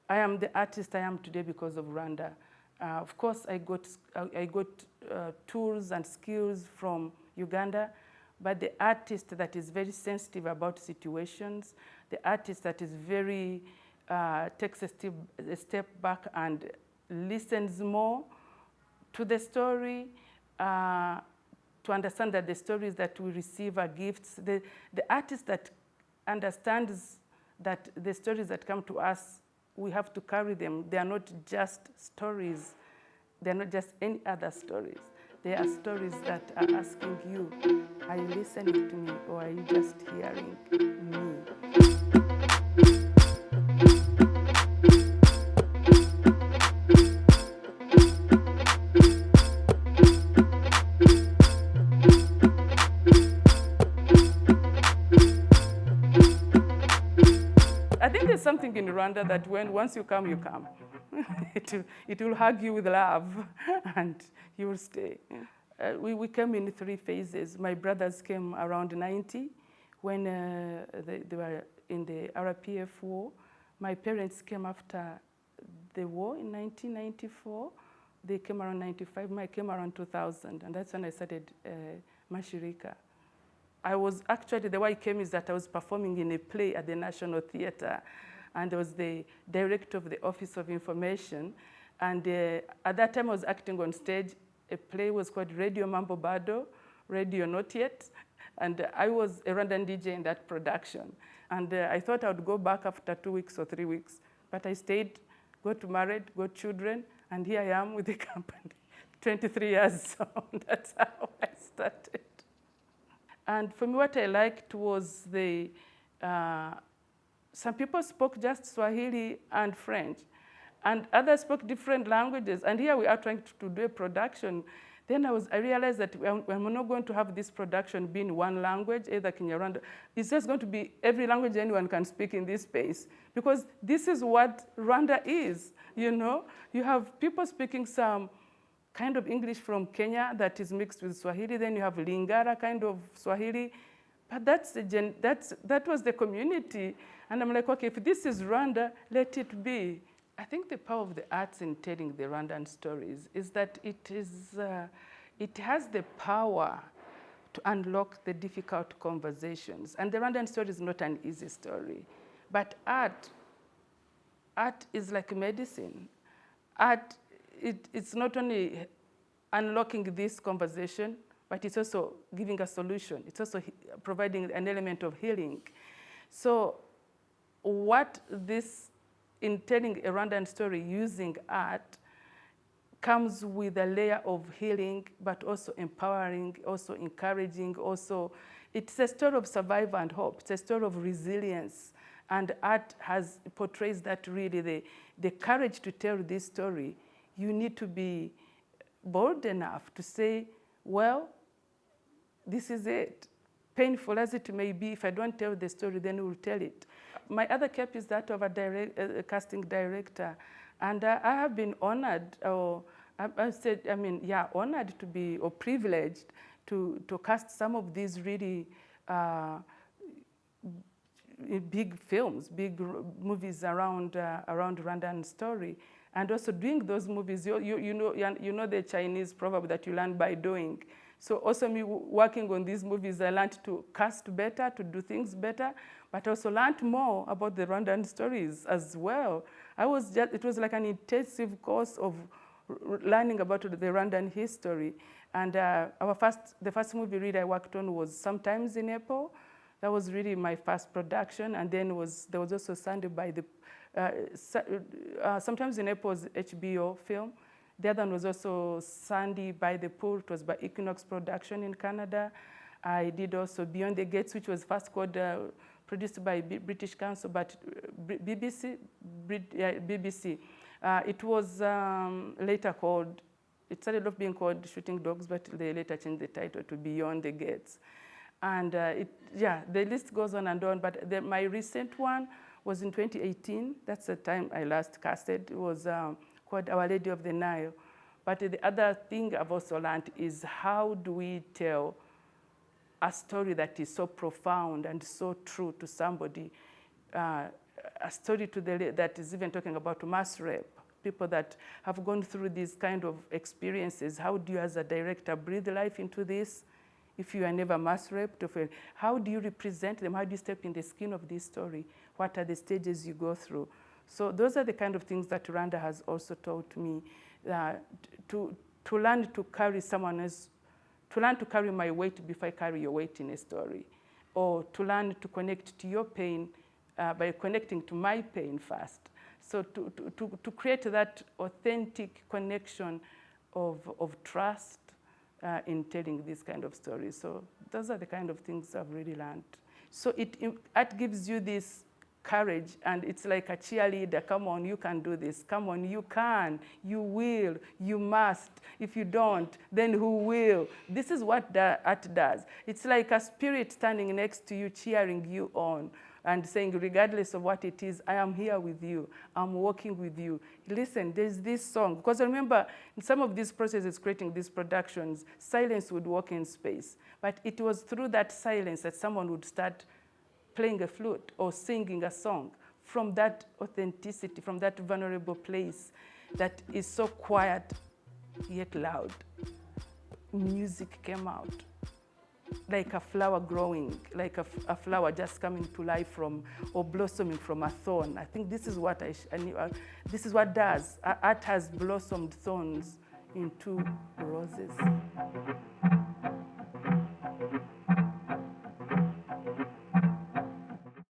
I am the artist I am today because of Rwanda. Of course, I got tools and skills from Uganda, but the artist that is very sensitive about situations, the artist that is very, takes a step back and listens more to the story, to understand that the stories that we receive are gifts. The artist that understands that the stories that come to us, we have to carry them. They are not just stories. They are not just any other stories. They are stories that are asking you, are you listening to me or are you just hearing me? I think there's something in Rwanda that once you come, you come. It will hug you with love and you will stay. We came in 3 phases. My brothers came around 90 when they were in the RPF war. My parents came after the war in 1994. They came around 95. I came around 2000, and that's when I started Mashirika. I was actually, the way I came is that I was performing in a play at the National Theatre, and I was the director of the Office of Information. And at that time, I was acting on stage. A play was called Radio Mambo Bado, Radio Not Yet. And I was a Rwandan DJ in that production. And I thought I would go back after 2 weeks or 3 weeks. But I stayed, got married, got children, and here I am with the company. 23 years, so that's how I started. And for me, what I liked was some people spoke just Swahili and French, and others spoke different languages. And here we are trying to do a production. Then I realized that we're not going to have this production be in one language, either Kinyarwanda. It's just going to be every language anyone can speak in this space, because this is what Rwanda is. You know, you have people speaking some kind of English from Kenya that is mixed with Swahili. Then you have Lingala kind of Swahili. But that was the community. And I'm like, okay, if this is Rwanda, let it be. I think the power of the arts in telling the Rwandan stories is that it has the power to unlock the difficult conversations. And the Rwandan story is not an easy story. But art is like medicine. Art, it's not only unlocking this conversation, but it's also giving a solution. It's also providing an element of healing. So what this, in telling a Rwandan story using art, comes with a layer of healing, but also empowering, also encouraging, also, it's a story of survival and hope. It's a story of resilience. And art portrays that really, the courage to tell this story. You need to be bold enough to say, well, this is it. Painful as it may be, if I don't tell the story, then we'll tell it. My other cap is that of a casting director. And I have been honored, honored to be, or privileged to cast some of these really big films, big movies around Rwandan story. And also doing those movies, you know the Chinese proverb that you learn by doing. So also me working on these movies, I learned to cast better, to do things better, but also learned more about the Rwandan stories as well. It was like an intensive course of learning about the Rwandan history. And the first movie really I worked on was Sometimes in April. That was really my first production. And then there was also Sunday by the Sometimes in April was HBO film. The other one was also Sandy by the Pool. It was by Equinox Production in Canada. I did also Beyond the Gates, which was first called, produced by British Council, but BBC. It was later called, it started off being called Shooting Dogs, but they later changed the title to Beyond the Gates. And the list goes on and on, but my recent one was in 2018. That's the time I last casted. It was called Our Lady of the Nile. But the other thing I've also learned is how do we tell a story that is so profound and so true to somebody a story that is even talking about mass rape, people that have gone through these kind of experiences. How do you as a director breathe life into this? If you are never mass raped, how do you represent them? How do you step in the skin of this story? What are the stages you go through? So those are the kind of things that Rwanda has also taught me, to learn to carry someone else, to learn to carry my weight before I carry your weight in a story, or to learn to connect to your pain by connecting to my pain first. So to create that authentic connection of trust in telling this kind of stories. So those are the kind of things I've really learned. So art gives you this courage, and it's like a cheerleader. Come on, you can do this. Come on, you can, you will, you must. If you don't, then who will? This is what the art does. It's like a spirit standing next to you, cheering you on and saying, regardless of what it is, I am here with you. I'm walking with you. Listen, there's this song. Because I remember in some of these processes, creating these productions, silence would walk in space. But it was through that silence that someone would start playing a flute or singing a song from that authenticity, from that vulnerable place that is so quiet yet loud. Music came out like a flower growing, like a flower just coming to life from, or blossoming from a thorn. I think this is what I knew. This is what does. Art has blossomed thorns into roses.